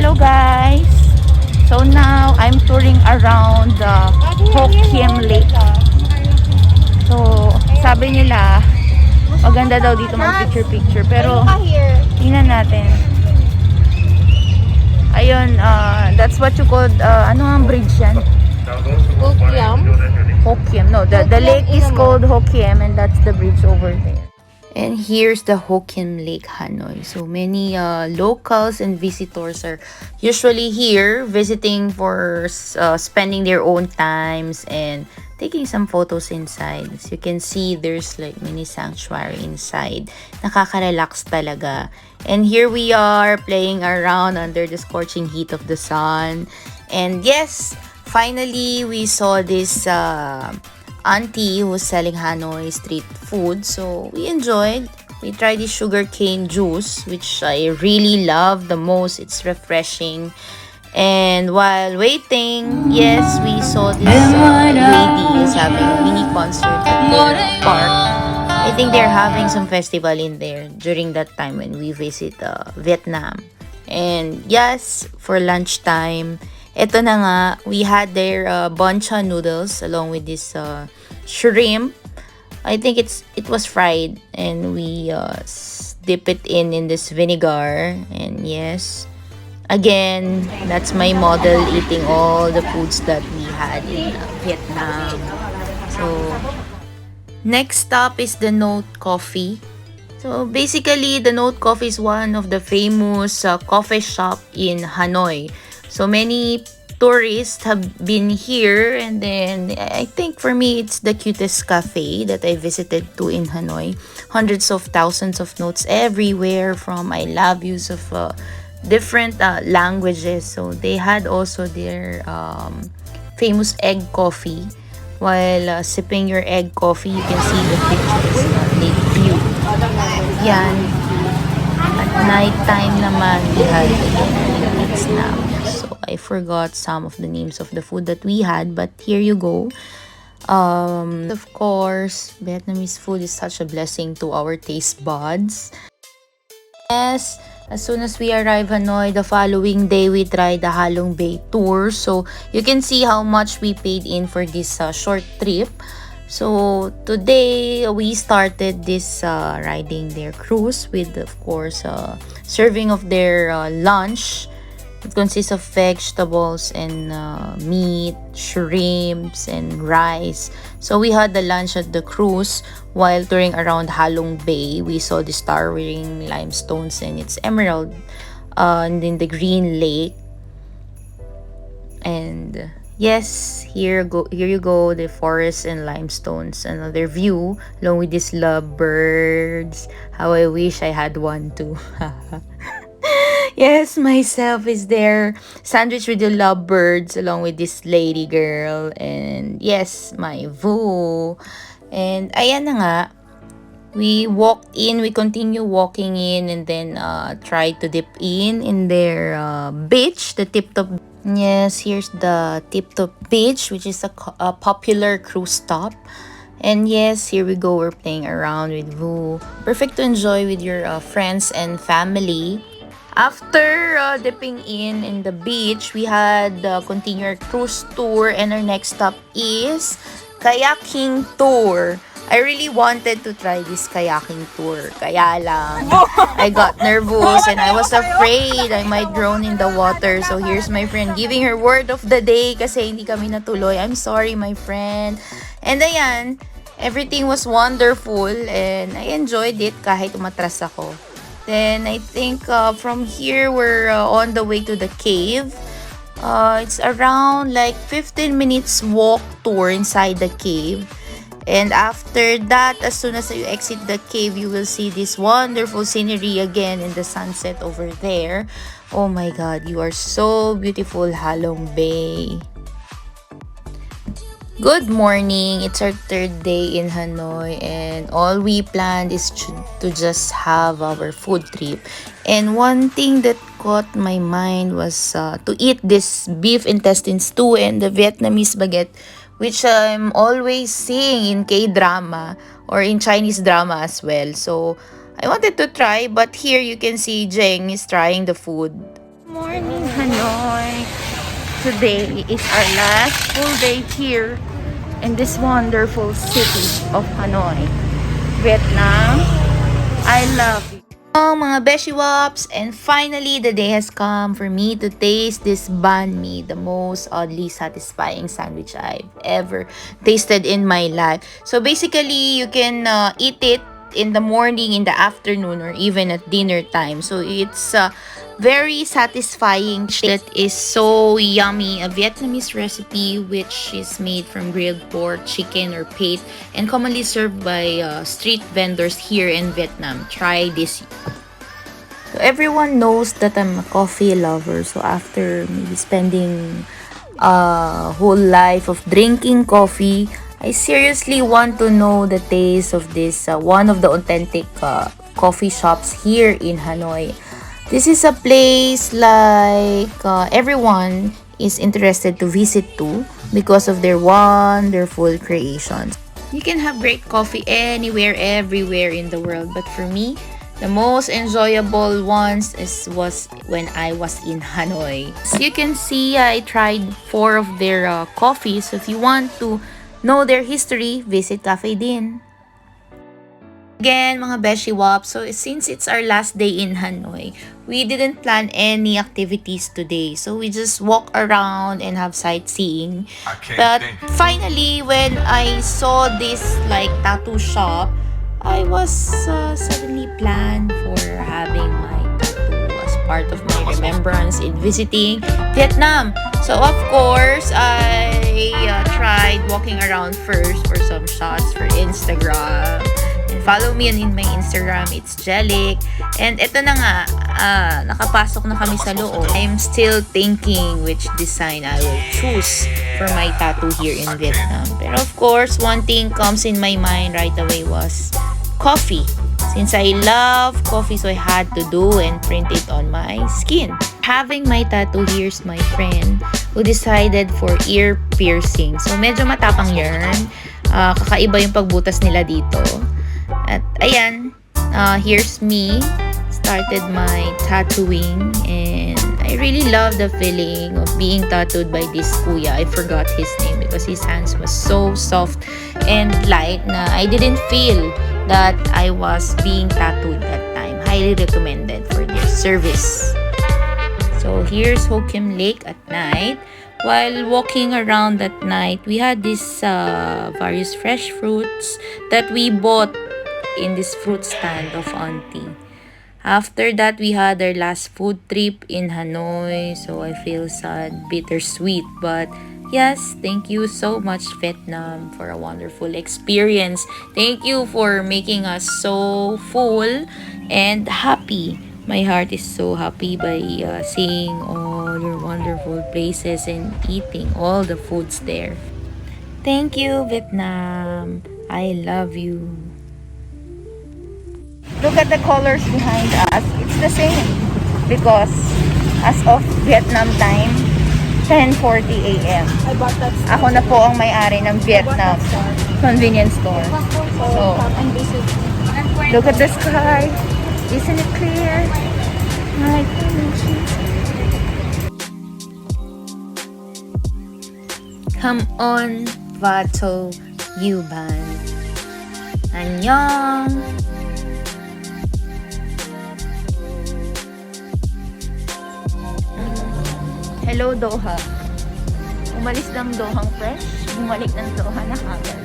Hello guys! So now I'm touring around the Hokkien Lake. So sabi nila maganda daw dito mag picture pero tingnan natin. Ayun, that's what you call ano ang bridge yan? Hokkien? Hokkien. No, the lake is called Hokkien and that's the bridge over there. And here's the Hokkien Lake, Hanoi. So many locals and visitors are usually here visiting for spending their own times and taking some photos inside. As you can see, there's like mini sanctuary inside. Nakaka-relax talaga. And here we are playing around under the scorching heat of the sun. And yes, finally we saw this auntie who was selling Hanoi street food, so we enjoyed. We tried the sugarcane juice, which I really love the most. It's refreshing. And while waiting, yes, we saw this lady is having a mini concert at their park. I think they're having some festival in there during that time when we visit Vietnam. And yes, for lunchtime, ito na nga, we had their boncha noodles along with this shrimp. I think it was fried and we dip it in this vinegar. And yes, again, that's my model eating all the foods that we had in Vietnam. So next stop is the Note Coffee. So basically, the Note Coffee is one of the famous coffee shop in Hanoi. So many tourists have been here, and then I think for me it's the cutest cafe that I visited to in Hanoi. Hundreds of thousands of notes everywhere from I love yous of different languages. So they had also their famous egg coffee. While sipping your egg coffee, you can see the pictures lake view. Yan. At night time naman, we had again snap. So I forgot some of the names of the food that we had, but here you go. Of course, Vietnamese food is such a blessing to our taste buds. Yes, as soon as we arrive Hanoi, the following day we tried the Halong Bay tour. So you can see how much we paid in for this short trip. So today we started this riding their cruise with, of course, serving of their lunch. It consists of vegetables and meat, shrimps, and rice. So we had the lunch at the cruise while touring around Halong Bay. We saw the towering limestones and its emerald, and then the green lake. And yes, here you go, the forest and limestones. Another view along with these lovebirds. How I wish I had one too. Yes, myself is there, sandwiched with the lovebirds along with this lady girl. And yes, my Vu. And ayan na nga, we continue walking in, and then tried to dip in their beach, the Tip Top. Yes, here's the Tip Top Beach, which is a popular cruise stop. And yes, here we go, we're playing around with Vu. Perfect to enjoy with your friends and family. After dipping in the beach, we had continue our cruise tour, and our next stop is kayaking tour. I really wanted to try this kayaking tour, kaya lang I got nervous and I was afraid I might drown in the water. So here's my friend giving her word of the day kasi hindi kami natuloy. I'm sorry, my friend. And ayan, everything was wonderful and I enjoyed it kahit umatras ako. Then I think from here we're on the way to the cave. It's around like 15 minutes walk tour inside the cave. And after that, as soon as you exit the cave, you will see this wonderful scenery again in the sunset over there. Oh my God, you are so beautiful, Halong Bay. Good morning! It's our third day in Hanoi and all we planned is to just have our food trip. And one thing that caught my mind was to eat this beef intestine stew and the Vietnamese baguette, which I'm always seeing in K-drama or in Chinese drama as well. So I wanted to try, but here you can see Jeng is trying the food. Morning, Hanoi. Today is our last full day here in this wonderful city of Hanoi, Vietnam. I love you. Oh, mga Beshi Wops, and finally the day has come for me to taste this banh mi, the most oddly satisfying sandwich I've ever tasted in my life. So basically, you can eat it in the morning, in the afternoon, or even at dinner time. So it's very satisfying dish that is so yummy. A Vietnamese recipe which is made from grilled pork, chicken, or pate, and commonly served by street vendors here in Vietnam. Try this. So everyone knows that I'm a coffee lover. So after maybe spending a whole life of drinking coffee, I seriously want to know the taste of this one of the authentic coffee shops here in Hanoi. This is a place like everyone is interested to visit to because of their wonderful creations. You can have great coffee anywhere, everywhere in the world, but for me, the most enjoyable ones was when I was in Hanoi. As you can see, I tried 4 of their coffees. So if you want to know their history, visit Cafe Din. Again, mga Beshi Wop, so since it's our last day in Hanoi, we didn't plan any activities today. So we just walk around and have sightseeing. But finally, when I saw this like tattoo shop, I was suddenly planned for having my tattoo as part of my remembrance in visiting Vietnam. So of course, I tried walking around first for some shots for Instagram. And follow me in my Instagram, itsjelik. And eto na nga, nakapasok na kami sa loob. I'm still thinking which design I will choose for my tattoo here in Vietnam. Pero of course, one thing comes in my mind right away was coffee. Since I love coffee, so I had to do and print it on my skin. Having my tattoo, here's my friend who decided for ear piercing. So medyo matapang yarn. Kakaiba yung pagbutas nila dito. At ayan, here's me. Started my tattooing and I really love the feeling of being tattooed by this kuya. I forgot his name because his hands was so soft and light na I didn't feel that I was being tattooed that time. Highly recommended for their service. So here's Ho Kim Lake at night. While walking around at night, we had these various fresh fruits that we bought in this fruit stand of auntie. After that, we had our last food trip in Hanoi. So I feel sad, bittersweet. But yes, thank you so much Vietnam for a wonderful experience. Thank you for making us so full and happy. My heart is so happy by seeing all your wonderful places and eating all the foods there. Thank you, Vietnam. I love you. Look at the colors behind us. It's the same because as of Vietnam time, 10:40 a.m. Ako na po ang may-ari ng Vietnam convenience store. So, look at the sky. Isn't it clear? My goodness. Come on, Vato Yuban. Annyeong. Hello, Doha. Umalis ng Dohang fresh, bumalik ng Doha na agad.